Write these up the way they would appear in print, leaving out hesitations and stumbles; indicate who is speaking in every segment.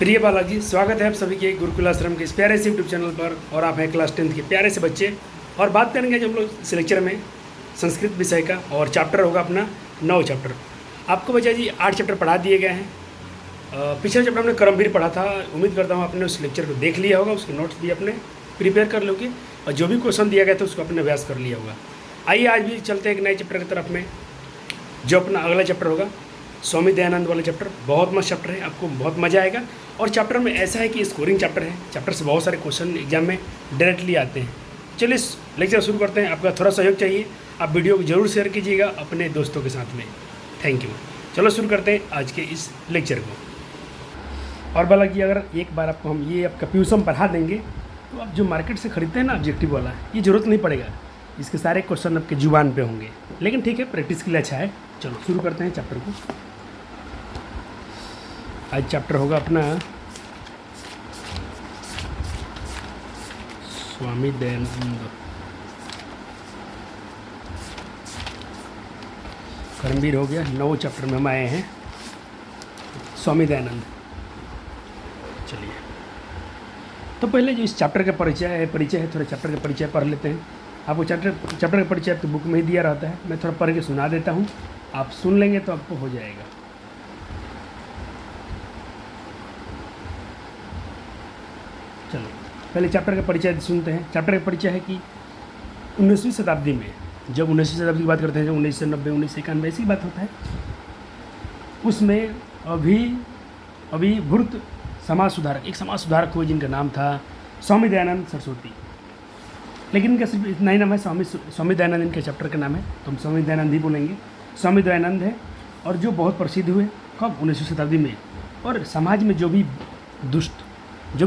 Speaker 1: प्रिय बालक जी, स्वागत है आप सभी के गुरुकुल आश्रम के इस प्यारे से यूट्यूब चैनल पर। और आप हैं क्लास 10th के प्यारे से बच्चे। और बात करेंगे आज हम लोग इस लेक्चर में संस्कृत विषय का, और चैप्टर होगा अपना 9 चैप्टर। आपको बच्चा जी 8 चैप्टर पढ़ा दिए गए हैं। पिछले चैप्टर हमने कर्मवीर पढ़ा था। उम्मीद करता हूँ आपने उस लेक्चर को देख लिया होगा, उसके नोट्स भी अपने प्रिपेयर कर लोगे, और जो भी क्वेश्चन दिया गया था उसको अपने अभ्यास कर लिया होगा। आइए आज भी चलते हैं एक नए चैप्टर की तरफ में, जो अपना अगला चैप्टर होगा स्वामी दयानंद वाला चैप्टर। बहुत मस्त चैप्टर है, आपको बहुत मज़ा आएगा। और चैप्टर में ऐसा है कि स्कोरिंग चैप्टर है, चैप्टर से बहुत सारे क्वेश्चन एग्जाम में डायरेक्टली आते हैं। चलिए इस लेक्चर शुरू करते हैं। आपका थोड़ा सहयोग चाहिए, आप वीडियो को जरूर शेयर कीजिएगा अपने दोस्तों के साथ में। Thank you. चलो शुरू करते हैं आज के इस लेक्चर को। और बाला कि अगर एक बार आपको हम ये आपका प्यूसम पढ़ा देंगे तो आप जो मार्केट से खरीदते हैं ना ऑब्जेक्टिव वाला, ये ज़रूरत नहीं पड़ेगा। इसके सारे क्वेश्चन आपके जुबान पे होंगे, लेकिन ठीक है, प्रैक्टिस के लिए अच्छा है। चलो शुरू करते हैं चैप्टर को। आज चैप्टर होगा अपना स्वामी दयानंद। कर्मवीर हो गया, 9 चैप्टर में हम आए हैं, स्वामी दयानंद। चलिए, तो पहले जो इस चैप्टर का परिचय है थोड़ा चैप्टर का परिचय पढ़ लेते हैं। आपको चैप्टर का परिचय आपकी बुक में ही दिया रहता है, मैं थोड़ा पढ़ के सुना देता हूँ, आप सुन लेंगे तो आपको हो जाएगा। चलो पहले चैप्टर का परिचय सुनते हैं। चैप्टर का परिचय है कि 19वीं शताब्दी में, जब 19वीं शताब्दी की बात करते हैं, जब 1990 1991 ऐसी बात होता है, उसमें अभिभूत समाज सुधारक, एक समाज सुधारक हुए जिनका नाम था स्वामी दयानंद सरस्वती। लेकिन इनका सिर्फ इतना ही नाम है, स्वामी दयानंद इनके चैप्टर का नाम है, तो हम स्वामी दयानंद ही बोलेंगे। स्वामी दयानंद है, और जो बहुत प्रसिद्ध हुए कब, 19वीं शताब्दी में। और समाज में जो भी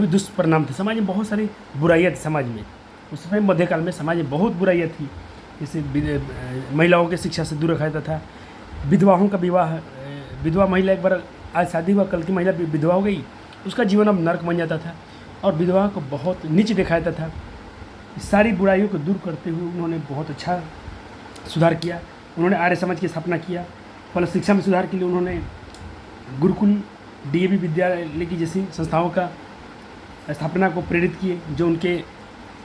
Speaker 1: दुष्परिणाम थे, समाज में बहुत सारी बुराइयाँ थी समाज में। उस समय मध्यकाल में समाज में बहुत बुराइयाँ थी, जैसे महिलाओं की शिक्षा से दूर रखा जाता था, विधवाओं का विवाह, विधवा महिला, एक बार आज शादी हुआ, कल की महिला विधवा हो गई, उसका जीवन अब नरक बन जाता था, और विधवा को बहुत नीच दिखाया जाता था। इस सारी बुराइयों को दूर करते हुए उन्होंने बहुत अच्छा सुधार किया। उन्होंने आर्य समाज की स्थापना किया। फल शिक्षा में सुधार के लिए उन्होंने गुरुकुल, डीएवी विद्यालय की जैसी संस्थाओं का स्थापना को प्रेरित किए, जो उनके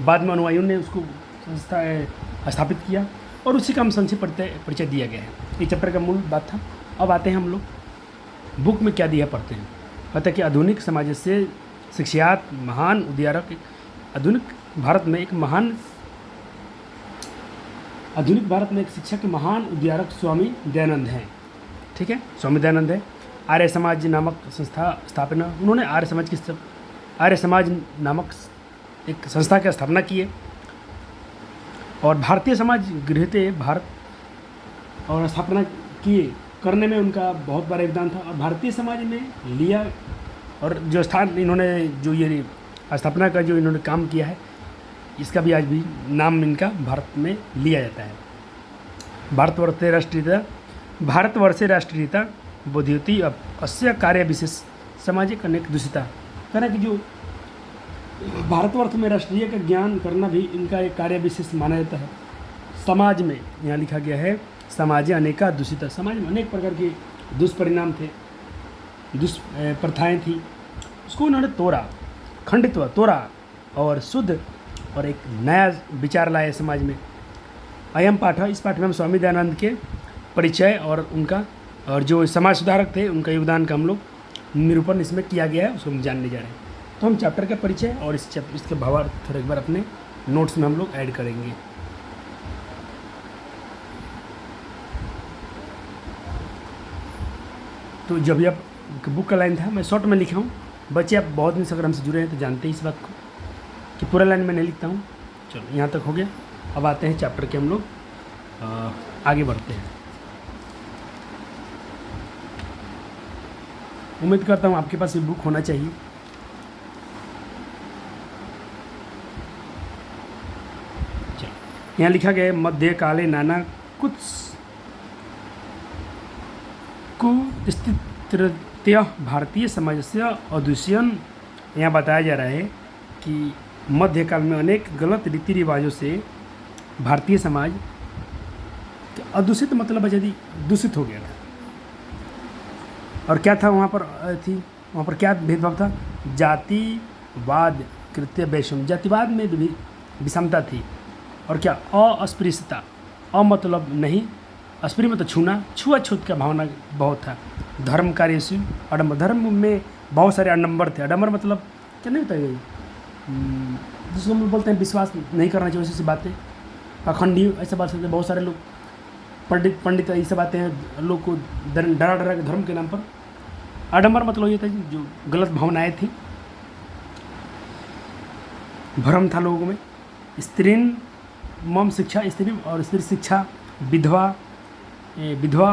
Speaker 1: बाद में अनुयायियों ने उसको संस्था स्थापित किया, और उसी का हम संक्षिप्त परिचय दिया गया है। ये चैप्टर का मूल बात था। अब आते हैं हम लोग बुक में क्या दिया पढ़ते हैं। पता कि आधुनिक समाज से शिक्षात महान उद्धारक, आधुनिक भारत में एक शिक्षा के महान उद्धारक स्वामी दयानंद हैं। ठीक है, स्वामी दयानंद है। आर्य समाज नामक संस्था स्थापना, उन्होंने आर्य समाज नामक एक संस्था की स्थापना की है, और भारतीय समाज गृहते भारत और स्थापना किए करने में उनका बहुत बड़ा योगदान था, और भारतीय समाज में लिया, और जो स्थान इन्होंने, जो ये स्थापना का जो इन्होंने काम किया है, इसका भी आज भी नाम इनका भारत में लिया जाता है। भारतवर्षे राष्ट्रीयता बोधयति अस्य कार्य विशेष सामाजिक अनेक दूषिता। कहना कि जो भारतवर्ष में राष्ट्रीय का ज्ञान करना भी इनका एक कार्य विशेष माना जाता है। समाज में यहाँ लिखा गया है, समाजे अनेका दूषिता, समाज में अनेक प्रकार के दुष्परिणाम थे, दुष्प्रथाएँ थी, उसको उन्होंने तोड़ा और शुद्ध और एक नया विचार लाए समाज में। अयम पाठ, इस पाठ में हम स्वामी दयानंद के परिचय और उनका, और जो समाज सुधारक थे उनका योगदान का हम लोग निरूपण इसमें किया गया है, उसको हम जानने जा रहे हैं। तो हम चैप्टर का परिचय और इसके भावार्थ थोड़ा एक बार अपने नोट्स में हम लोग ऐड करेंगे। तो जब आप बुक का लाइन था, मैं शॉर्ट में लिखा हूँ। बच्चे आप बहुत दिन से अगर हमसे जुड़े हैं तो जानते हैं इस बात को कि पूरा लाइन में नहीं लिखता हूँ। चलो यहाँ तक हो गया। अब आते हैं चैप्टर के, हम लोग आगे बढ़ते हैं। उम्मीद करता हूँ आपके पास ये बुक होना चाहिए। चलो यहाँ लिखा गया है, मध्यकाले नाना कुस्थित्य भारतीय समाज से अदूषण। यहाँ बताया जा रहा है कि मध्यकाल में अनेक गलत रीति रिवाजों से भारतीय समाज अदूषित, मतलब यदि दूषित हो गया था। और क्या था वहाँ पर थी वहाँ पर क्या भेदभाव था? जातिवाद कृत्य वैषम्य, जातिवाद में विषमता थी। और क्या? अस्पृश्यता, मतलब नहीं, अस्पृश्य मतलब छूना, छुआछूत का भावना बहुत था। धर्म कार्यशील आडम्बर, धर्म में बहुत सारे आडम्बर थे। आडम्बर मतलब क्या नहीं बताइए, जिसको हम लोग बोलते हैं विश्वास नहीं करना चाहिए, ऐसी बातें, पाखंडी ऐसे बात करते बहुत सारे लोग, पंडित ऐसे बातें हैं लोग को डरा डरा के धर्म के नाम पर। आडम्बर मतलब ये था जो गलत भावनाएं थी, भ्रम था लोगों में। स्त्रीन मम शिक्षा, स्त्री और स्त्री शिक्षा, विधवा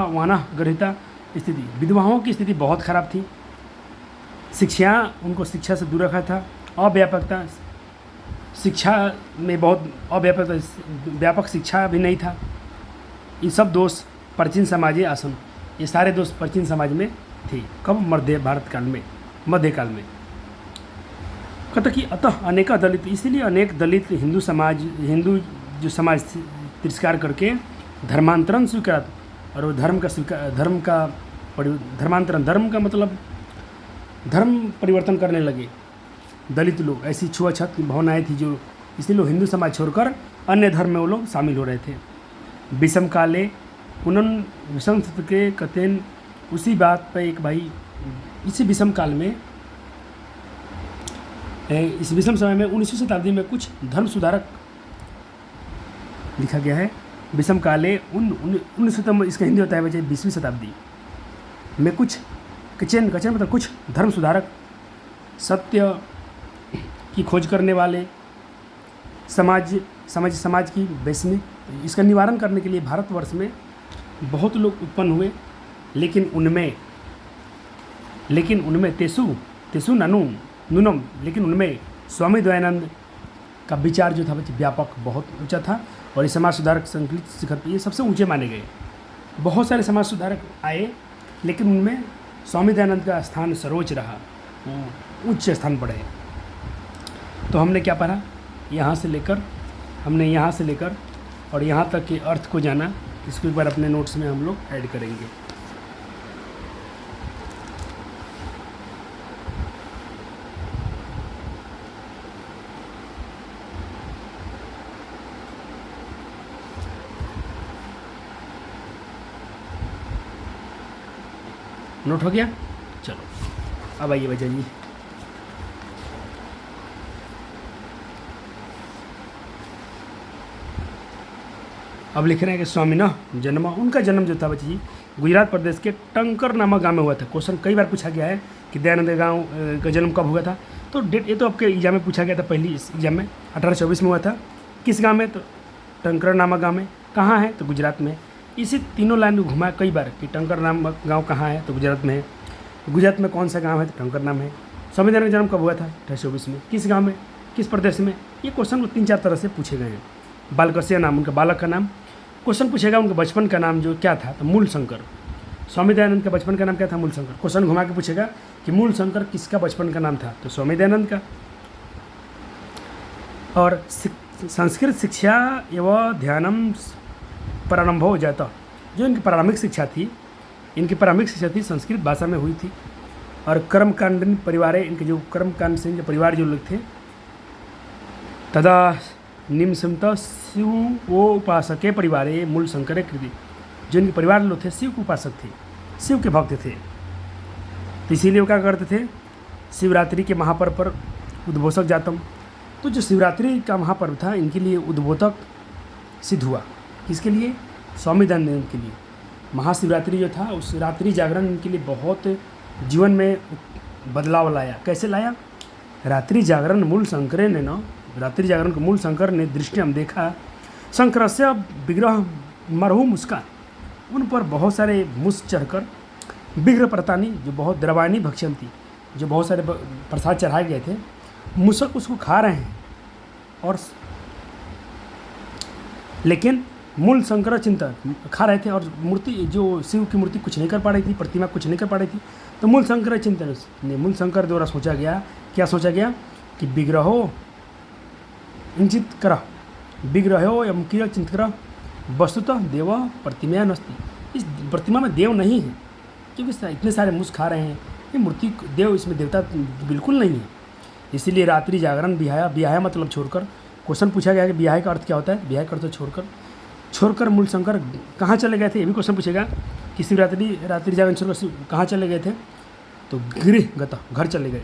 Speaker 1: वाना गृहिता स्थिति, विधवाओं की स्थिति बहुत ख़राब थी। शिक्षा, उनको शिक्षा से दूर रखा था। अव्यापकता, शिक्षा में बहुत व्यापक शिक्षा भी नहीं था। ये सब दोष प्राचीन समाजी आसन, ये सारे दोष प्राचीन समाज में थे। कब? मध्यकाल में। कहता कि अतः अनेक दलित, इसीलिए अनेक दलित हिंदू जो समाज तिरस्कार करके धर्मांतरण स्वीकार, और वो धर्म का मतलब धर्म परिवर्तन करने लगे दलित लोग। ऐसी छुआछूत की भावनाएं थी जो, इसलिए लोग हिंदू समाज छोड़कर अन्य धर्म में वो लोग शामिल हो रहे थे। विषम काले विषम के कथन, उसी बात पर एक भाई, इसी विषम काल में, इस विषम समय में 19वीं शताब्दी में कुछ धर्म सुधारक लिखा गया है। विषम काले 19 इसका हिंदी होता है वजह 20वीं शताब्दी में कुछ कचन मतलब कुछ धर्म सुधारक, सत्य की खोज करने वाले, समाज की वैश्विक, इसका निवारण करने के लिए भारतवर्ष में बहुत लोग उत्पन्न हुए। लेकिन उनमें तेसु नूनम, लेकिन उनमें स्वामी दयानंद का विचार जो था व्यापक बहुत ऊंचा था, और ये समाज सुधारक संकलित शिखर पर ये सबसे ऊंचे माने गए। बहुत सारे समाज सुधारक आए, लेकिन उनमें स्वामी दयानंद का स्थान सर्वोच्च रहा, उच्च स्थान पर है। तो हमने क्या पढ़ा? हमने यहाँ से लेकर और यहाँ तक के अर्थ को जाना। इसको एक बार अपने नोट्स में हम लोग ऐड करेंगे। नोट हो गया? चलो अब आइए बच्चा जी। अब लिख रहे हैं कि स्वामीना जन्म, उनका जन्म जो था बच्चे जी गुजरात प्रदेश के टंकर नामक गांव में हुआ था। क्वेश्चन कई बार पूछा गया है कि दयानंद गांव का जन्म कब हुआ था। तो डेट ये तो आपके एग्जाम में पूछा गया था, पहली इस एग्जाम में 1824 में हुआ था। किस गांव में? तो टंकर नामक गांव में। कहाँ है? तो गुजरात में। इसी तीनों लाइन में घुमा कई बार कि टंकर नामक गाँव कहाँ है? तो गुजरात में है। गुजरात में कौन सा गाँव है? तो टंकर नाम है। स्वामी दयानंद का जन्म कब हुआ था? 1824 में। किस गाँव में? किस प्रदेश में? ये क्वेश्चन 3-4 तरह से पूछे गए हैं। बालकस्य नाम, उनका बालक का नाम। क्वेश्चन पूछेगा उनके बचपन का नाम जो क्या था? तो मूल शंकर। स्वामी दयानंद का बचपन का नाम क्या था? मूल शंकर। क्वेश्चन घुमा के पूछेगा कि मूल शंकर किसका बचपन का नाम था? तो स्वामी दयानंद का। और संस्कृत शिक्षा एवं ध्यानम प्रारंभ हो जाता, जो इनकी प्रारंभिक शिक्षा थी संस्कृत भाषा में हुई थी। और कर्मकांड परिवार, इनके जो कर्मकांड से जो परिवार जो लोग थे, तदा निम्नत शिव उपासक परिवार मूल शंकर कृति, जो इनके परिवार लोग थे शिव के उपासक थे, शिव के भक्त थे। तो इसीलिए वो क्या करते थे? शिवरात्रि के महापर्व पर उद्बोधक जातम। तो जो शिवरात्रि का महापर्व था, इनके लिए उद्बोधक सिद्ध हुआ। किसके लिए? स्वामी दयानंद के लिए। महाशिवरात्रि जो था, उस रात्रि जागरण इनके लिए बहुत जीवन में बदलाव लाया। कैसे लाया? रात्रि जागरण मूल शंकर ने न, रात्रि जागरण को मूल शंकर ने दृष्टि हम देखा, शंकर से विग्रह मरहू मुस्कान, उन पर बहुत सारे मुस चढ़कर विग्रह प्रतानी, जो बहुत द्रवानी भक्षण थी, जो बहुत सारे प्रसाद चढ़ाए गए थे, मुसक उसको खा रहे हैं। और लेकिन मूल शंकर चिंतन खा रहे थे, और मूर्ति जो शिव की मूर्ति कुछ नहीं कर पा रही थी, प्रतिमा कुछ नहीं कर पा रही थी। तो मूल शंकर चिंतन ने, मूल शंकर द्वारा सोचा गया, क्या सोचा गया कि विग्रहो इंचित कर, विग्रहो एवं क्रिया चिंतित कर, वस्तुतः देव प्रतिमा नस्ती, इस प्रतिमा में देव नहीं है, क्योंकि इतने सारे मुस खा रहे हैं, ये मूर्ति देव, इसमें देवता बिल्कुल नहीं है। इसीलिए रात्रि जागरण बिहाया, बिहाया मतलब छोड़कर। क्वेश्चन पूछा गया कि बिहाय का अर्थ क्या होता है? बिहाय का अर्थ छोड़कर मूल शंकर कहाँ चले गए थे, ये भी क्वेश्चन पूछेगा कि शिवरात्रि रात्रि जागरण छोड़कर कहाँ चले गए थे, तो गृह गता, घर चले गए।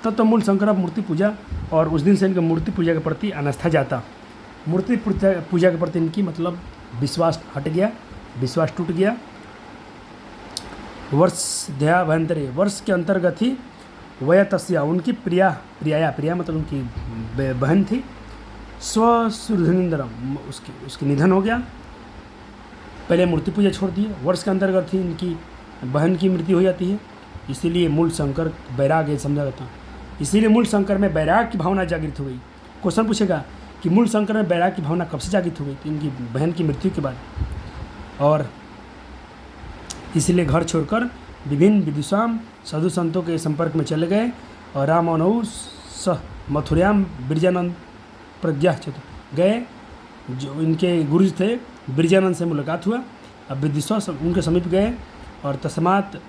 Speaker 1: तब तो मूल शंकर अब मूर्ति पूजा, और उस दिन से इनके मूर्ति पूजा के प्रति अनास्था जाता। मूर्ति पूजा के प्रति इनकी मतलब विश्वास हट गया, विश्वास टूट गया। वर्ष दयाभ्यंतरे, वर्ष के अंतर्गत ही वया तस्या, उनकी प्रिया मतलब उनकी बहन थी, स्वसुरधनेन्द्रम, उसकी निधन हो गया। पहले मूर्ति पूजा छोड़ दिए, वर्ष के अंतर्गत ही इनकी बहन की मृत्यु हो जाती है। इसीलिए मूल शंकर वैराग्य समझा जाता है। इसीलिए मूल शंकर में वैराग की भावना जागृत हो गई। क्वेश्चन पूछेगा कि मूल शंकर में वैराग की भावना कब से जागृत हो गई? तो इनकी बहन की मृत्यु के बाद। और इसीलिए घर छोड़कर विभिन्न विदुषाम साधु संतों के संपर्क में चले गए, और रामानऊ सह मथुराम बिरजानंद प्रज्ञा गए। जो इनके गुरु थे बिरजानंद से मुलाकात हुआ। अब विदिशा उनके समीप गए, और तस्मात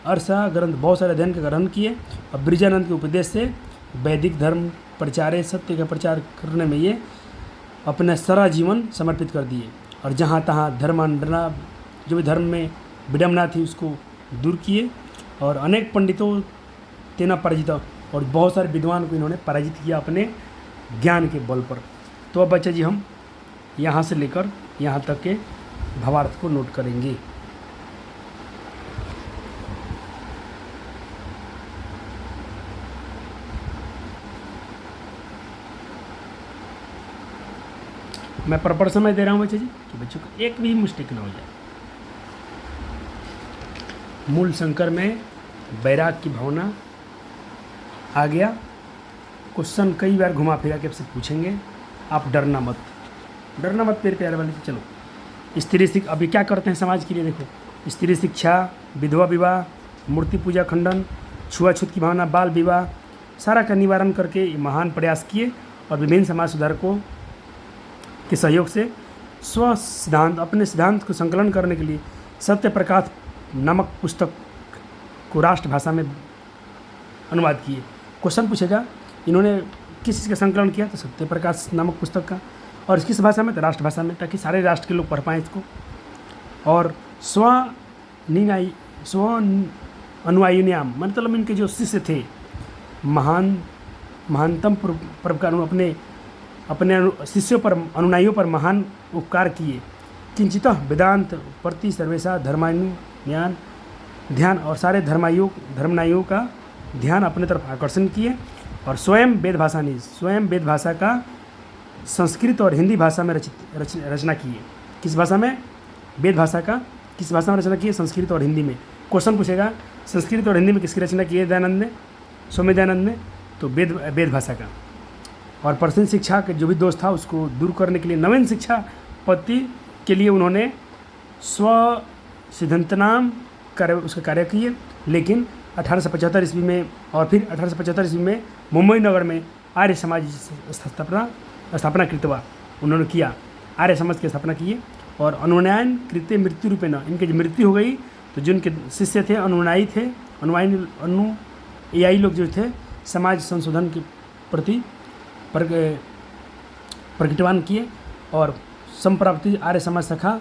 Speaker 1: अरसा ग्रंथ बहुत सारे अध्ययन का ग्रहण किए। और बिरजानंद के उपदेश से वैदिक धर्म प्रचारे, सत्य का प्रचार करने में ये अपना सारा जीवन समर्पित कर दिए। और जहाँ तहाँ धर्मांडना, जो भी धर्म में विडम्बना थी उसको दूर किए, और अनेक पंडितों तेना पराजित, और बहुत सारे विद्वान को इन्होंने पराजित किया अपने ज्ञान के बल पर। तो अब बच्चा जी हम यहाँ से लेकर यहाँ तक के भावार्थ को नोट करेंगे। मैं प्रॉपर समय दे रहा हूँ बच्चे जी कि बच्चों को एक भी मिस्टेक ना हो जाए। मूल शंकर में वैराग की भावना आ गया। क्वेश्चन कई बार घुमा फिरा के आपसे पूछेंगे, आप डरना मत मेरे प्यारे वाले। चलो स्त्री शिक्षा अभी क्या करते हैं समाज के लिए, देखो स्त्री शिक्षा, विधवा विवाह, मूर्ति पूजा खंडन, छुआछूत की भावना, बाल विवाह, सारा का निवारण करके ये महान प्रयास किए। और विभिन्न समाज सुधारकों के सहयोग से अपने सिद्धांत को संकलन करने के लिए सत्य प्रकाश नामक पुस्तक को राष्ट्रभाषा में अनुवाद किए। क्वेश्चन पूछेगा इन्होंने किस चीज़ का संकलन किया, तो सत्य प्रकाश नामक पुस्तक का। और किस भाषा में, तो राष्ट्रभाषा में, ताकि सारे राष्ट्र के लोग पढ़ पाएँ इसको। और स्व अनुयायिन्याम मतलब इनके जो शिष्य थे, महानतम परोपकार, अपने शिष्यों पर, अनुयायियों पर महान उपकार किए। किंचितः वेदांत प्रति सर्वेशा धर्मानुज्ञान ध्यान, और सारे धर्मनाइयों का ध्यान अपने तरफ आकर्षण किए। और स्वयं वेद भाषा का संस्कृत और हिंदी भाषा में रचना की है। किस भाषा में? वेद भाषा का किस भाषा में रचना की है? संस्कृत और हिंदी में। क्वेश्चन पूछेगा संस्कृत और हिंदी में किसकी रचना की है दयानंद ने, स्वामी दयानंद ने? तो वेद भाषा का। और प्राचीन शिक्षा के जो भी दोष था उसको दूर करने के लिए नवीन शिक्षा पद्धति के लिए उन्होंने स्व सिद्धांतनाम उसका कार्य किए। लेकिन 1875 ईस्वी में, और फिर 1875 ईस्वी में मुंबई नगर में आर्य समाज स्थापना कृतवा उन्होंने किया, आर्य समाज की स्थापना किए। और अनुनयन कृत्य मृत्यु रूपेण, इनकी जो मृत्यु हो गई तो जो इनके शिष्य थे, अनुयायी लोग जो थे, समाज संशोधन के प्रति प्रकटवान किए। और संप्राप्ति आर्य समाज शाखा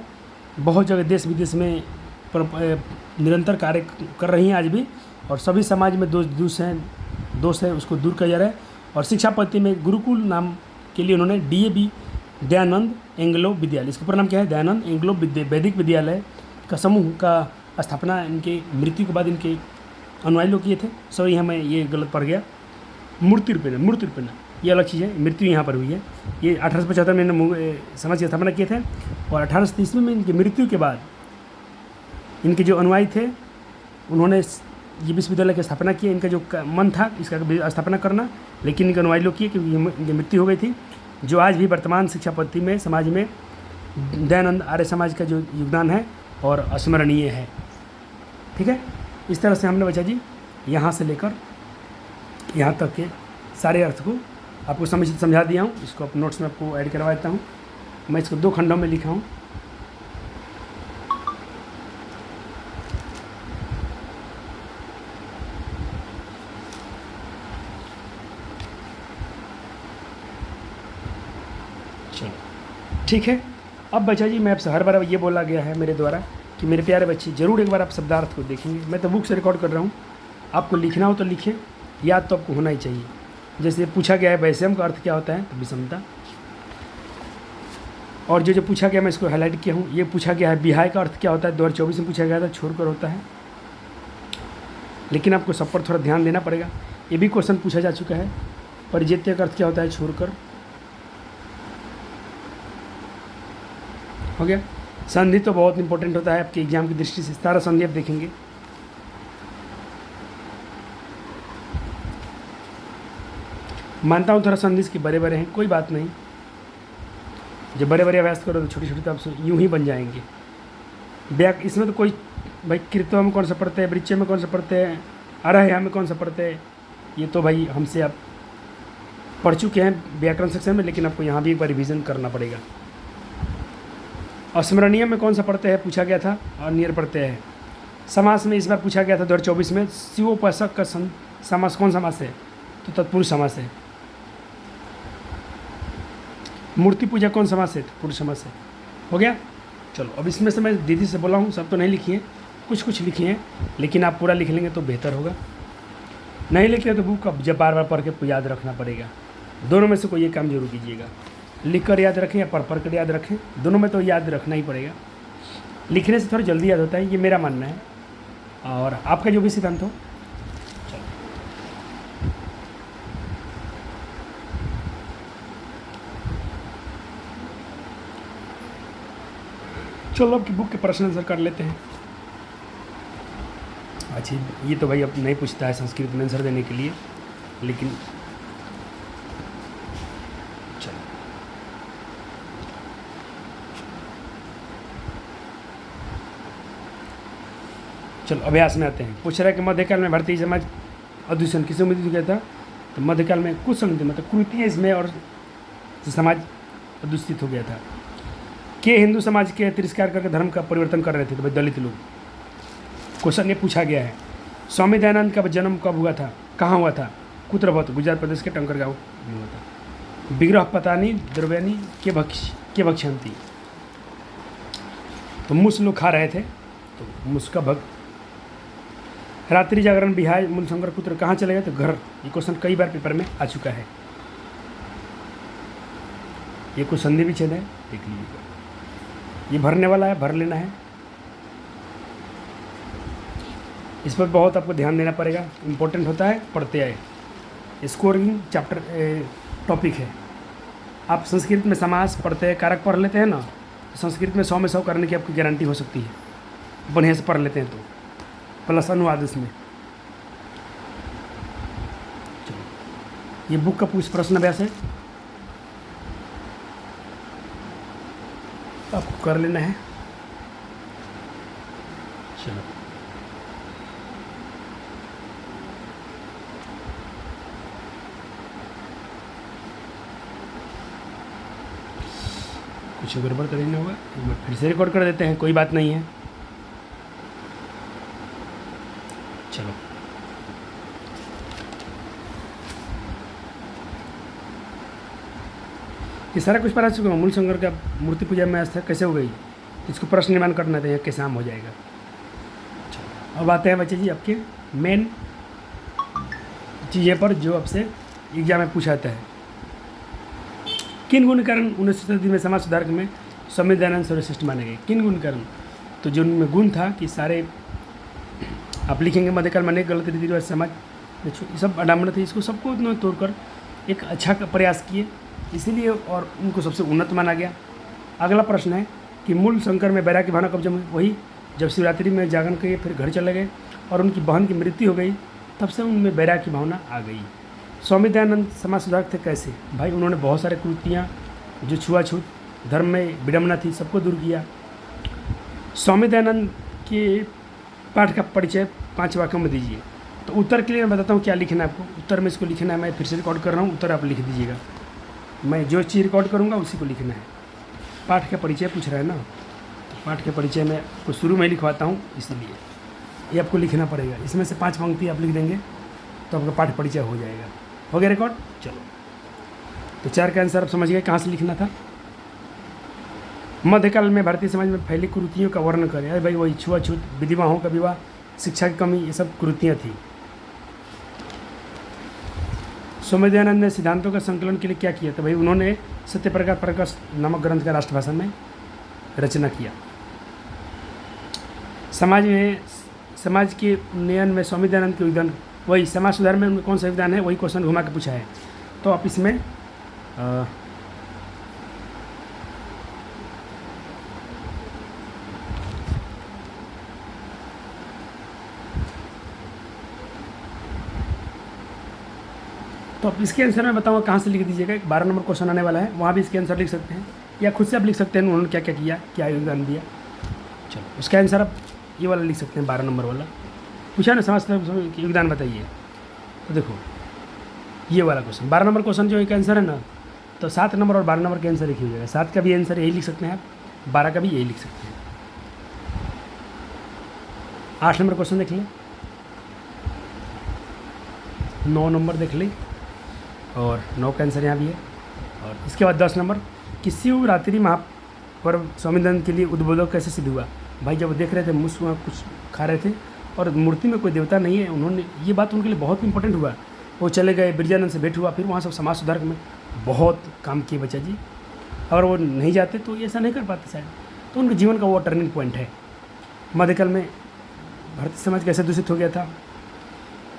Speaker 1: बहुत जगह देश विदेश में निरंतर कार्य कर रही हैं आज भी। और सभी समाज में दोष है उसको दूर किया जा रहा है। और शिक्षा पद्धति में गुरुकुल नाम के लिए उन्होंने DAV दयानंद एंग्लो विद्यालय, इसका पूरा नाम क्या है? दयानंद एंग्लो वैदिक विद्यालय का समूह का स्थापना इनके मृत्यु के बाद इनके अनुयायी लोग किए थे। सॉरी यहाँ मैं ये गलत पड़ गया, मूर्ति रूपेण ये अलग चीज़ है, मृत्यु यहाँ पर हुई है। ये 1875 में इन्होंने समाज की स्थापना किए थे। और 1830 में इनकी मृत्यु के बाद इनके जो अनुयायी थे उन्होंने ये विश्वविद्यालय की स्थापना की। इनका जो मन था इसका स्थापना करना, लेकिन इनके अनुयायी लोग किए क्योंकि इनकी मृत्यु हो गई थी। जो आज भी वर्तमान शिक्षा पद्धति में समाज में दयानंद आर्य समाज का जो योगदान है और अस्मरणीय है। ठीक है, इस तरह से हमने बच्चा जी यहाँ से लेकर यहाँ तक के सारे अर्थ को आपको समझा दिया हूँ। इसको आप नोट्स में आपको ऐड करवा देता हूँ। मैं इसको 2 खंडों में लिखा हूँ। चलो ठीक है। अब बच्चा जी, मैं आपसे हर बार ये बोला गया है मेरे द्वारा कि मेरे प्यारे बच्चे ज़रूर एक बार आप शब्दार्थ को देखेंगे। मैं तो बुक से रिकॉर्ड कर रहा हूँ, आपको लिखना हो तो लिखें, याद तो आपको होना ही चाहिए। जैसे पूछा गया है वैषम्य का अर्थ क्या होता है, तो विषमता। और जो पूछा गया मैं इसको हाईलाइट किया हूँ। ये पूछा गया है विहाय का अर्थ क्या होता है, 2024 में पूछा गया था, छोड़कर होता है। लेकिन आपको सब पर थोड़ा ध्यान देना पड़ेगा। ये भी क्वेश्चन पूछा जा चुका है, परिजेत्य का अर्थ क्या होता है, छोड़कर। हो गया। संधि तो बहुत इंपॉर्टेंट होता है आपके एग्जाम की दृष्टि से, सारा संधि आप देखेंगे। मानता हूँ थोड़ा संधि के बड़े बड़े हैं, कोई बात नहीं। जब बड़े बड़े अभ्यास करो तो छोटे छोटे तो आप यूँ ही बन जाएंगे। इसमें तो कोई भाई कृत्व में कौन सा पढ़ते हैं, वृच्च में कौन सा पढ़ते हैं, अरहया में कौन सा पढ़ते हैं, ये तो भाई हमसे आप पढ़ चुके हैं व्याकरण सेक्शन में, लेकिन आपको यहाँ भी एक बार रिविज़न करना पड़ेगा। स्मरणीय में कौन सा पढ़ते हैं पूछा गया था, और नियर पढ़ते हैं। समास में इस बार पूछा गया था 2024 में, शिवोपासक का समास कौन समास है, तो तत्पुरुष समास है। मूर्ति पूजा कौन समास है, तो पुरुष समास है। हो गया। चलो अब इसमें से मैं दीदी से बोला हूँ, सब तो नहीं लिखिए, कुछ कुछ लिखिए, लेकिन आप पूरा लिख लेंगे तो बेहतर होगा। नहीं लिखे तो बुक अब जब बार बार पढ़ के याद रखना पड़ेगा। दोनों में से कोई एक काम जरूर कीजिएगा, लिख कर याद रखें या पढ़ कर याद रखें, दोनों में तो याद रखना ही पड़ेगा। लिखने से थोड़ा जल्दी याद होता है, ये मेरा मानना है, और आपका जो भी सिद्धांत हो। चलो आपकी बुक के प्रश्न आंसर कर लेते हैं। अच्छा, ये तो भाई अब नहीं पूछता है संस्कृत में आंसर देने के लिए, लेकिन चलो चलो अभ्यास में आते हैं। पूछ रहा है कि मध्यकाल में भारतीय समाज अदूषण किसे उम्मीद किया था, तो मध्यकाल में कुछ संगति मतलब कुरीतियाँ इसमें और समाज अदूषित हो गया था। के हिंदू समाज के तिरस्कार करके धर्म का परिवर्तन कर रहे थे, तो भाई दलित लोग। क्वेश्चन ये पूछा गया है। स्वामी दयानंद का जन्म कब हुआ था, कहाँ हुआ था, कुत्र भवत, गुजरात प्रदेश के टंकर गाँव में हुआ था। विग्रह पतानी द्रव्यानी के भक्षंती, तो मूस लोग खा रहे थे, तो मूस का भग। रात्रि जागरण बिहार मूल शंकर पुत्र कहाँ चले गए, तो घर। ये क्वेश्चन कई बार पेपर में आ चुका है। ये कुछ संधि विच्छेद है, देख लीजिएगा। ये भरने वाला है, भर लेना है। इस पर बहुत आपको ध्यान देना पड़ेगा, इम्पोर्टेंट होता है, पढ़ते आए। स्कोरिंग चैप्टर टॉपिक है। आप संस्कृत में समास पढ़ते हैं, कारक पढ़ लेते हैं ना, तो संस्कृत में 100 में 100 करने की आपकी गारंटी हो सकती है, बढ़िया से पढ़ लेते हैं तो, प्लस अनुवाद इसमें। चलो ये बुक का कुछ प्रश्न अभ्यास है, आपको कर लेना है। चलो कुछ गड़बड़ तो नहीं होगा, एक बार फिर से रिकॉर्ड कर देते हैं, कोई बात नहीं है। चलो ये सारा कुछ पढ़ा चुका हूँ। मूल शंकर का मूर्ति पूजा में आस्था कैसे हो गई, इसको प्रश्न निर्माण करना चाहिए, कैसे आम हो जाएगा। अब आते हैं बच्चे जी आपके मेन चीज़ें पर, जो आपसे एग्जाम में पूछा जाता है। किन गुण कारण 19वीं शताब्दी में समाज सुधारक में स्वामी दयानंद सर्वश्रेष्ठ माने गए। किन गुण कारण, तो जो उनमें गुण था कि सारे आप लिखेंगे मध्यकाल में अनेक गलत रीति रिवाज समाज ये सब अडामण थे, इसको सबको उन्होंने तोड़कर एक अच्छा प्रयास किए, इसीलिए और उनको सबसे उन्नत माना गया। अगला प्रश्न है कि मूल शंकर में बैराग्य भावना कब जमी, वही जब शिवरात्रि में जागरण किए, फिर घर चले गए और उनकी बहन की मृत्यु हो गई, तब से उनमें बैराग्य की भावना आ गई। स्वामी दयानंद समाज सुधारक थे कैसे, भाई उन्होंने बहुत सारे कुरीतियाँ, जो छुआछूत धर्म में विडम्बना थी, सबको दूर किया। स्वामी दयानंद के पाठ का परिचय 5 वाक्यों में दीजिए। तो उत्तर के लिए मैं बताता हूँ क्या लिखना है आपको। उत्तर में इसको लिखना है, मैं फिर से रिकॉर्ड कर रहा हूँ, उत्तर आप लिख दीजिएगा। मैं जो चीज़ रिकॉर्ड करूँगा उसी को लिखना है। पाठ का परिचय पूछ रहा है ना, तो पाठ के परिचय में आपको शुरू में लिखवाता हूँ, इसलिए ये आपको लिखना पड़ेगा। इसमें से 5 पंक्ति आप लिख देंगे तो आपका पाठ परिचय हो जाएगा। हो गया रिकॉर्ड। चलो तो 4 का आंसर आप समझ गए कहाँ से लिखना था। मध्यकाल में भारतीय समाज में फैली कुरीतियों का वर्णन करें। अरे भाई वही छुआछूत, विधवाओं का विवाह, शिक्षा की कमी, ये सब कुरीतियाँ थी। स्वामी दयानंद ने सिद्धांतों का संकलन के लिए क्या किया? तो भाई उन्होंने सत्यप्रकाश प्रकाश नामक ग्रंथ का राष्ट्रभाषा में रचना किया। समाज के उन्नयन में स्वामी दयानंद के योगदान, वही समाज सुधार में उनका कौन सा योगदान है, वही क्वेश्चन घुमा के पूछा है। तो आप इसमें तो आप इसके आंसर मैं बताऊंगा कहाँ से लिख दीजिएगा। 12 नंबर क्वेश्चन आने वाला है, वहाँ भी इसके आंसर लिख सकते हैं, या खुद से आप लिख सकते हैं उन्होंने क्या क्या किया, क्या योगदान दिया। चलो उसका आंसर आप ये वाला लिख सकते हैं, 12 नंबर वाला पूछा ना, समाज में योगदान बताइए। तो देखो ये वाला क्वेश्चन 12 नंबर क्वेश्चन जो एक आंसर है ना, तो 7 नंबर और 12 नंबर के आंसर एक ही हो जाएगा। 7 का भी आंसर यही लिख सकते हैं आप, 12 का भी यही लिख सकते हैं। 8 नंबर क्वेश्चन देख लें, 9 नंबर देख लें, और 9 का आंसर यहाँ भी है। और इसके बाद 10 नंबर, कि शिवरात्रि महापर्व स्वामी दयानंद के लिए उद्बोधक कैसे सिद्ध हुआ? भाई जब देख रहे थे मुझ कुछ खा रहे थे और मूर्ति में कोई देवता नहीं है, उन्होंने ये बात उनके लिए बहुत इंपॉर्टेंट हुआ। वो चले गए, बिरजानंद से भेंट हुआ, फिर वहाँ सब समाज सुधार में बहुत काम किए बच्चा जी। अगर वो नहीं जाते तो ऐसा नहीं कर पाते शायद। तो उनके जीवन का वो टर्निंग पॉइंट है। मध्यकाल में भारतीय समाज कैसे दूषित हो गया था?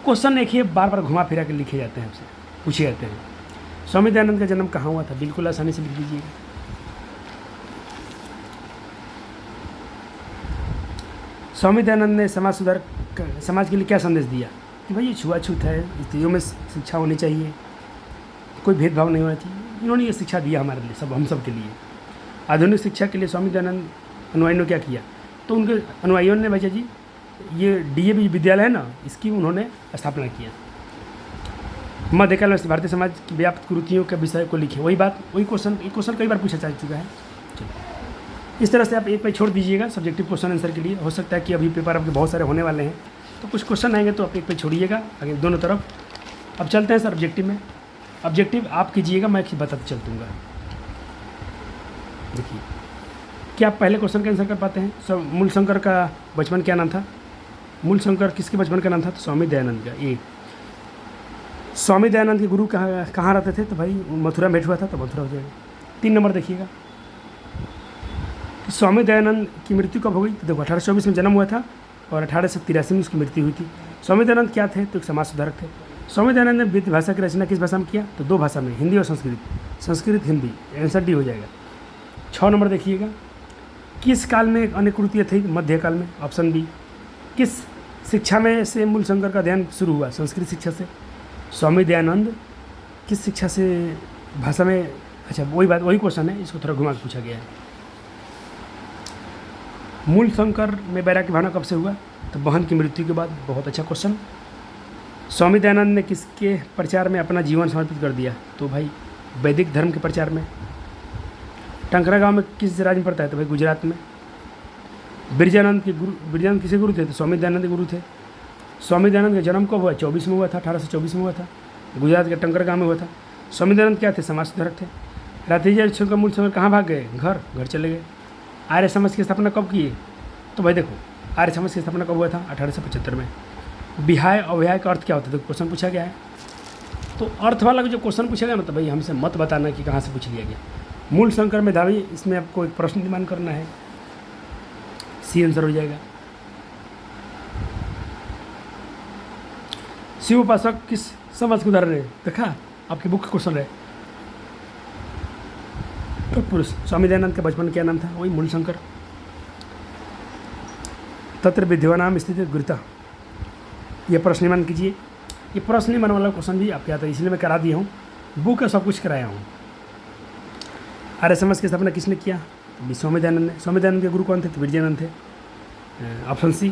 Speaker 1: क्वेश्चन एक ही बार बार घुमा फिरा के लिखे जाते हैं, आपसे पूछे जाते हैं। स्वामी दयानंद का जन्म कहाँ हुआ था? बिल्कुल आसानी से लिख दीजिएगा। स्वामी दयानंद ने समाज के लिए क्या संदेश दिया? कि भाई ये छुआछूत है, स्त्रियों में शिक्षा होनी चाहिए, कोई भेदभाव नहीं होना चाहिए। इन्होंने ये शिक्षा दिया हमारे लिए, हम सब के लिए। आधुनिक शिक्षा के लिए स्वामी दयानंद अनुयायियों ने क्या किया? तो उनके अनुयायियों ने भैया जी ये डीएवी विद्यालय है ना, इसकी उन्होंने स्थापना किया। मध्यकाल में भारतीय समाज की व्याप्त कुरीतियों के विषय को लिखे। वही बात, वही क्वेश्चन कई बार पूछा जा चुका है। चलो इस तरह से आप एक पे छोड़ दीजिएगा सब्जेक्टिव क्वेश्चन आंसर के लिए। हो सकता है कि अभी पेपर आपके बहुत सारे होने वाले हैं, तो कुछ क्वेश्चन आएंगे तो आप एक पे छोड़िएगा आगे दोनों तरफ। अब चलते हैं सर ऑब्जेक्टिव में। ऑब्जेक्टिव आप कीजिएगा, मैं बताते चल दूँगा। देखिए, क्या आप पहले क्वेश्चन का आंसर कर पाते हैं? मूल शंकर का बचपन क्या नाम था? मूल शंकर किसके बचपन का नाम था? तो स्वामी दयानंद का। एक, स्वामी दयानंद के गुरु कहाँ रहते थे? तो भाई मथुरा में भेंट हुआ था, तो मथुरा हो जाएगा। 3 नंबर देखिएगा, स्वामी दयानंद की मृत्यु कब हो गई? तो देखो 1824 में जन्म हुआ था और 1883 में उसकी मृत्यु हुई थी। स्वामी दयानंद क्या थे? तो एक समाज सुधारक थे। स्वामी दयानंद ने वित्त भाषा की रचना किस भाषा में किया? तो 2 भाषा में, हिंदी और संस्कृत। संस्कृत हिंदी, आंसर डी हो जाएगा। 6 नंबर देखिएगा, किस काल में अन्य कुरीतियाँ थी? मध्यकाल में, ऑप्शन बी। किस शिक्षा में से मूल शंकर का अध्ययन शुरू हुआ? संस्कृत शिक्षा से। स्वामी दयानंद किस शिक्षा से भाषा में? अच्छा वही बात, वही क्वेश्चन है, इसको थोड़ा घुमा के पूछा गया है। मूल शंकर में वैराग्य भावना कब से हुआ? तो बहन की मृत्यु के बाद। बहुत अच्छा क्वेश्चन। स्वामी दयानंद ने किसके प्रचार में अपना जीवन समर्पित कर दिया? तो भाई वैदिक धर्म के प्रचार में। टंकरा गांव में किस राज्य में पड़ता है? तो भाई गुजरात में। बिरजानंद किसके गुरु थे? तो स्वामी दयानंद के गुरु थे। स्वामी दयानंद का जन्म कब हुआ? 24 में हुआ था, 1824 में हुआ था, गुजरात के टंकरा गांव में हुआ था। स्वामी दयानंद क्या थे? समाज सुधारक थे। राधेजी का मूल शंकर कहाँ भाग गए? घर चले गए। आर्य समाज की स्थापना कब की? तो भाई देखो आर्य समाज की स्थापना कब हुआ था? 1875 में। विहाय अव्याय का अर्थ क्या होता है? तो क्वेश्चन पूछा गया है, तो अर्थ वाला जो क्वेश्चन पूछा गया ना, तो भाई हमसे मत बताना कि कहाँ से पूछ लिया गया। मूल शंकर में धावी, इसमें आपको एक प्रश्न डिमांड करना है, सी आंसर हो जाएगा। शिव उपासक किस समाज के उदाहरण है? देखा आपकी बुक का क्वेश्चन है। पुरुष। स्वामी दयानंद का बचपन क्या नाम था? वही मूल शंकर। तत्र विद्यमानाम स्थिति गुरुता, ये प्रश्न निमान कीजिए। ये प्रश्न निमान वाला क्वेश्चन भी आपके आता है, इसलिए मैं करा दिया हूँ, बुक का सब कुछ कराया हूँ। आर्य समाज की स्थापना किसने किया? स्वामी दयानंद ने। स्वामी दयानंद के गुरु कौन थे? तो बिरजानंद थे, ऑप्शन सी।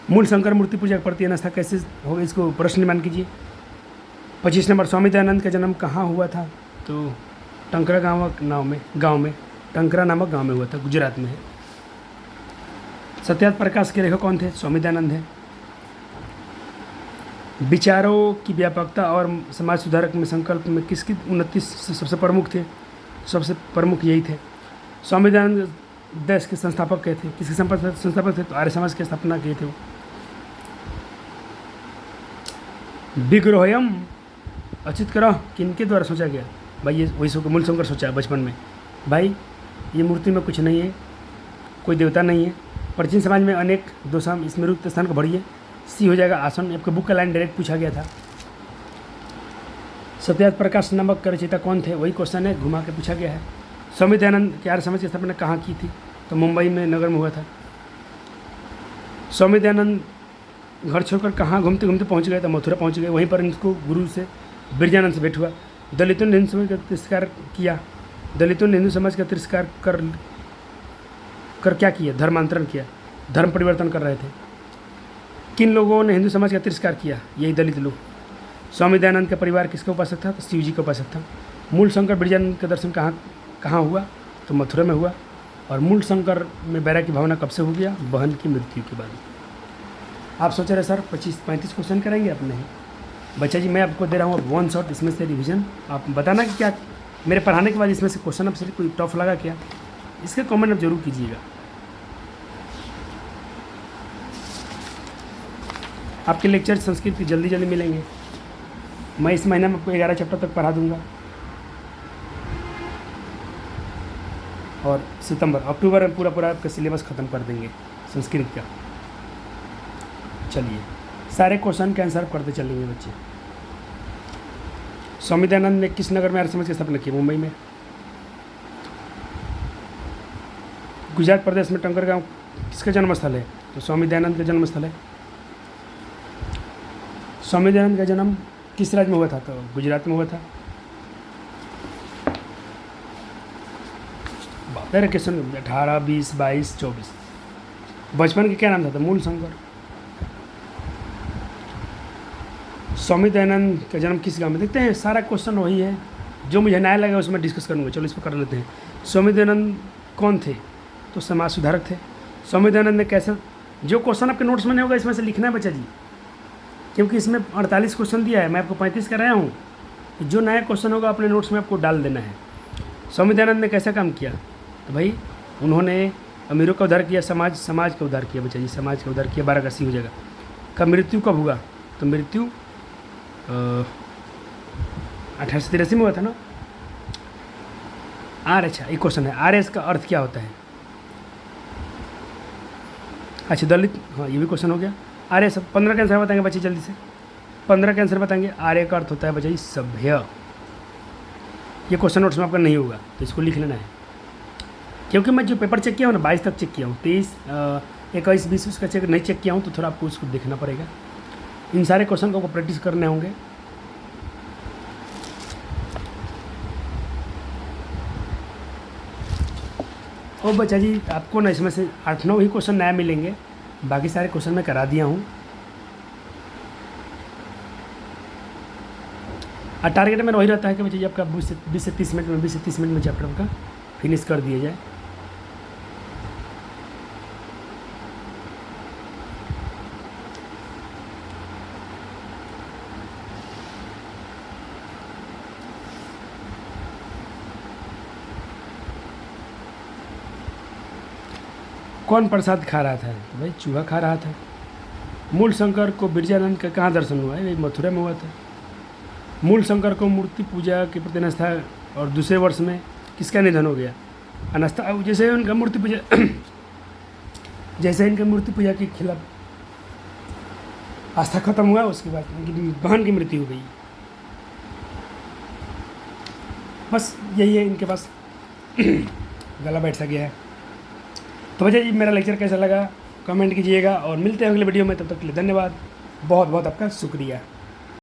Speaker 1: मूल शंकर मूर्ति पूजा प्रति अनास्था कैसे होगा? इसको प्रश्न निमान कीजिए। 25 नंबर, स्वामी दयानंद का जन्म कहाँ हुआ था? तो टंकरा गांव में टंकरा नामक गांव में हुआ था, गुजरात में है। सत्यार्थ प्रकाश के लेखक कौन थे? स्वामी दयानंद है। विचारों की व्यापकता और समाज सुधारक में संकल्प में किसकी उन्नति सबसे प्रमुख थे? सबसे प्रमुख यही थे। स्वामी दयानंद देश के संस्थापक कहे थे? किसके संस्थापक थे? तो आर्य समाज की स्थापना किए थे वो। विग्रहोयम अच्युत ग्रह किनके द्वारा सोचा गया? भाई ये वही मूल शंकर सोचा बचपन में। भाई ये मूर्ति में कुछ नहीं है, कोई देवता नहीं है। प्राचीन समाज में अनेक दोषाम इसमें रुक्त स्थान को भरिए, सी हो जाएगा आसन। आपके बुक का लाइन डायरेक्ट पूछा गया था। सत्यार्थ प्रकाश नामक का रचयिता कौन थे? वही क्वेश्चन है, घुमा के पूछा गया है। स्वामी दयानंद के आर्य समाज की स्थापना कहाँ की थी? तो मुंबई में नगर में हुआ था। स्वामी दयानंद घर छोड़कर कहाँ घूमते घूमते पहुँच गए? तो मथुरा पहुँच गए। वहीं पर इनको गुरु से बिरजानंद से भेंट हुआ। दलितों ने हिंदू समाज का तिरस्कार किया। दलितों ने हिंदू समाज का तिरस्कार कर क्या किया? धर्मांतरण किया, धर्म परिवर्तन कर रहे थे। किन लोगों ने हिंदू समाज का तिरस्कार किया? यही दलित लोग। स्वामी दयानंद का परिवार किसका उपासक था? तो शिव जी का उपासक था। मूल शंकर बिरजानंद का दर्शन कहाँ हुआ? तो मथुरा में हुआ। और मूल शंकर में बैराग की भावना कब से हो गया? बहन की मृत्यु के बाद। आप सोच रहे सर 25-35 क्वेश्चन करेंगे अपने ही? बच्चा जी मैं आपको दे रहा हूँ वन शॉट, इसमें से रिवीजन। आप बताना कि क्या मेरे पढ़ाने के बाद इसमें से क्वेश्चन आपसे कोई टफ लगा क्या? इसके कमेंट आप जरूर कीजिएगा। आपके लेक्चर संस्कृत की जल्दी मिलेंगे। मैं इस महीने में आपको 11 चैप्टर तक पढ़ा दूंगा। और अक्टूबर में पूरा आपका सिलेबस ख़त्म कर देंगे संस्कृत का। चलिए सारे क्वेश्चन के आंसर करते चलेंगे बच्चे। स्वामी दयानंद ने किस नगर में आर्य समाज की स्थापना की? मुंबई में। गुजरात प्रदेश में टंकर गांव किसका जन्म स्थल है? तो स्वामी दयानंद का जन्म स्थल है। स्वामी दयानंद का जन्म किस राज्य में हुआ था? तो गुजरात में हुआ था। तेरे क्वेश्चन 18, 20, 22, 24। बचपन के क्या नाम था? तो मूल शंकर। स्वामी दयानंद का जन्म किस गांव में? देखते हैं सारा क्वेश्चन वही है, जो मुझे नया लगा उसमें डिस्कस करूँगा। चलो इस पर कर लेते हैं। स्वामी दयानंद कौन थे? तो समाज सुधारक थे। स्वामी दयानंद ने कैसे, जो क्वेश्चन आपके नोट्स में नहीं होगा इसमें से लिखना है बच्चा जी, क्योंकि इसमें 48 क्वेश्चन दिया है, मैं आपको 35 कराया हूँ। जो नया क्वेश्चन होगा अपने नोट्स में आपको डाल देना है। स्वामी दयानंद ने कैसा काम किया? तो भाई उन्होंने अमीरों का उद्धार किया, समाज का उद्धार किया बच्चा जी, समाज का उद्धार किया। 12 अगस्त हो जाएगा। कब मृत्यु कब हुआ? तो मृत्यु 1883 में हुआ था ना। आर्य, अच्छा एक क्वेश्चन है, आर्य का अर्थ क्या होता है? अच्छा दलित, हाँ ये भी क्वेश्चन हो गया। आर्य सब 15 का आंसर बताएंगे बच्चे जल्दी से। 15 का आंसर बताएंगे। आर्य का अर्थ होता है बच्चा जी सभ्य। ये क्वेश्चन नोट्स में आपका नहीं होगा तो इसको लिख लेना है, क्योंकि मैं जो पेपर चेक किया हूँ ना 22 तक चेक किया हूँ, 23, 21, 20 उसका चेक नहीं चेक किया हूँ, तो थोड़ा आपको उसको देखना पड़ेगा। इन सारे क्वेश्चन को प्रैक्टिस करने होंगे। ओ बच्चा जी आपको ना इसमें से 8-9 ही क्वेश्चन नया मिलेंगे, बाकी सारे क्वेश्चन मैं करा दिया हूँ। और टारगेट में वही रहता है कि बच्चा जी आपका 20 से 30 मिनट में चैप्टर का फिनिश कर दिया जाए। कौन प्रसाद खा रहा था? तो भाई चूहा खा रहा था। मूल शंकर को बिरजानंद का कहाँ दर्शन हुआ है? मथुरा में हुआ था। मूल शंकर को मूर्ति पूजा के प्रति आस्था और दूसरे वर्ष में किसका निधन हो गया? अनास्था, जैसे उनका मूर्ति पूजा जैसे इनका मूर्ति पूजा के खिलाफ आस्था खत्म हुआ, उसके बाद उनकी बहन की मृत्यु हो गई। बस यही है इनके पास। गला बैठ सा गया है। तो बच्चा जी मेरा लेक्चर कैसा लगा कमेंट कीजिएगा, और मिलते हैं अगले वीडियो में। तब तक के लिए धन्यवाद, बहुत बहुत आपका शुक्रिया।